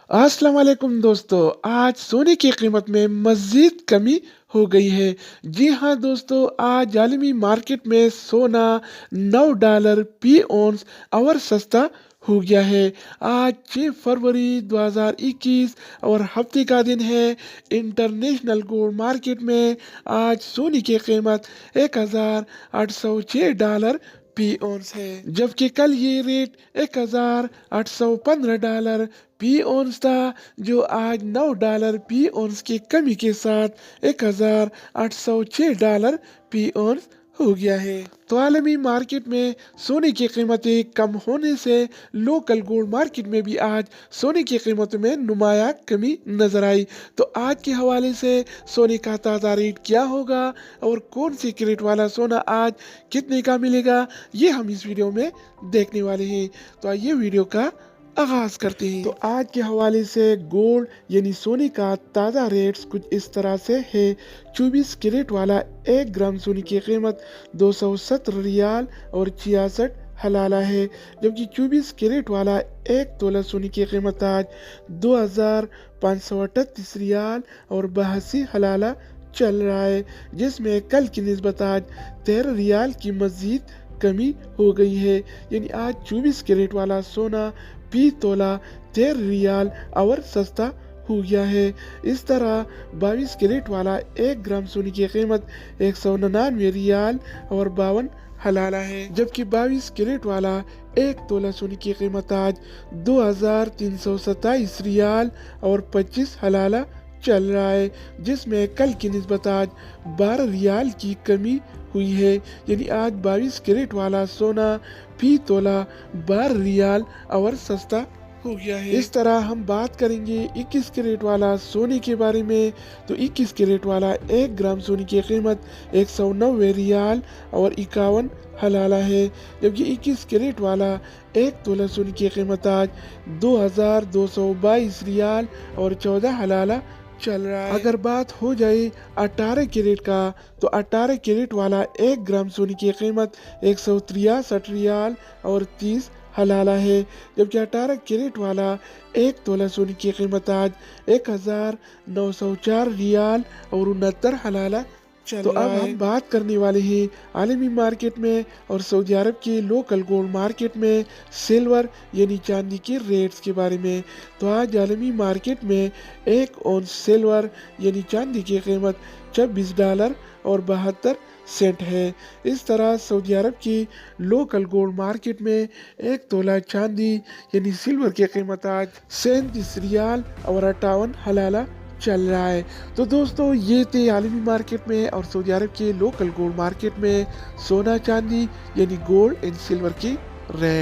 अस्सलाम वालेकुम दोस्तों, आज सोने की कीमत में मज़ीद कमी हो गई है। जी हाँ दोस्तों, आज आलमी मार्केट में सोना $9 फी औंस और सस्ता हो गया है। आज 6 फरवरी 2021 और हफ्ते का दिन है। इंटरनेशनल गोल्ड मार्केट में आज सोने की कीमत $1806 फी औंस है, जबकि कल ये रेट $1815 फी औंस था, जो आज $9 फी औंस की कमी के साथ $1806 फी औंस हो गया है। तो आलमी मार्केट में सोने की कीमतें कम होने से लोकल गोल्ड मार्केट में भी आज सोने की कीमतों में नुमाया कमी नजर आई। तो आज के हवाले से सोने का ताज़ा रेट क्या होगा और कौन सी कैरेट वाला सोना आज कितने का मिलेगा, ये हम इस वीडियो में देखने वाले हैं। तो आइए वीडियो का आगाज करते हैं। तो आज के हवाले से गोल्ड यानी सोने का ताज़ा रेट्स कुछ इस तरह से है। 24 कैरेट वाला 1 ग्राम सोने की कीमत 270 रियाल और 66 हलाला है, जबकि 24 कैरेट वाला 1 तोला सोने की कीमत आज 2538 रियाल और 82 हलाला चल रहा है, जिसमें कल की निस्बत आज 13 रियाल की मजीद कमी हो गई है। यानी आज 24 कैरेट वाला सोना फी तोला 13 रियाल और सस्ता हो गया है। इस तरह 22 कैरेट वाला 1 ग्राम सोने की कीमत 199 रियाल और 52 हलाला है, जबकि 22 कैरेट वाला 1 तोला सोने की कीमत आज 2327 रियाल और 25 हलाला चल रहा है, जिसमें कल की निस्बत आज 12 रियाल की कमी हुई है। यानी आज 22 कैरेट वाला सोना फी तोला 12 रियाल और सस्ता हो गया है। इस तरह हम बात करेंगे 21 कैरेट वाला सोने के बारे में। तो 21 कैरेट वाला 1 ग्राम सोने की कीमत 190 रियाल और 51 हलाला है, जबकि 21 कैरेट वाला 1 तोला सोने की कीमत आज 2222 रियाल और 14 हलाला चल रहा है। अगर बात हो जाए 18 कैरेट का, तो 18 कैरेट वाला 1 ग्राम सोने की कीमत 163 रियाल और 30 हलाला है, जबकि 18 कैरेट वाला 1 तोला सोने की कीमत आज 1904 रियाल और 69 हलाला। तो अब हम बात करने वाले हैं आलमी मार्केट में और सऊदी अरब के लोकल गोल्ड मार्केट में सिल्वर यानी चांदी के रेट्स के बारे में। तो आज आलमी मार्केट में 1 औंस सिल्वर यानी चांदी की कीमत $26 और 72 सेंट है। इस तरह सऊदी अरब की लोकल गोल्ड मार्केट में 1 तोला चांदी यानी सिल्वर की कीमत आज 37 रियाल और 58 हलाला चल रहा है। तो दोस्तों, ये थे आलमी मार्केट में और सऊदी अरब के लोकल गोल्ड मार्केट में सोना चांदी यानी गोल्ड एंड सिल्वर की रेट।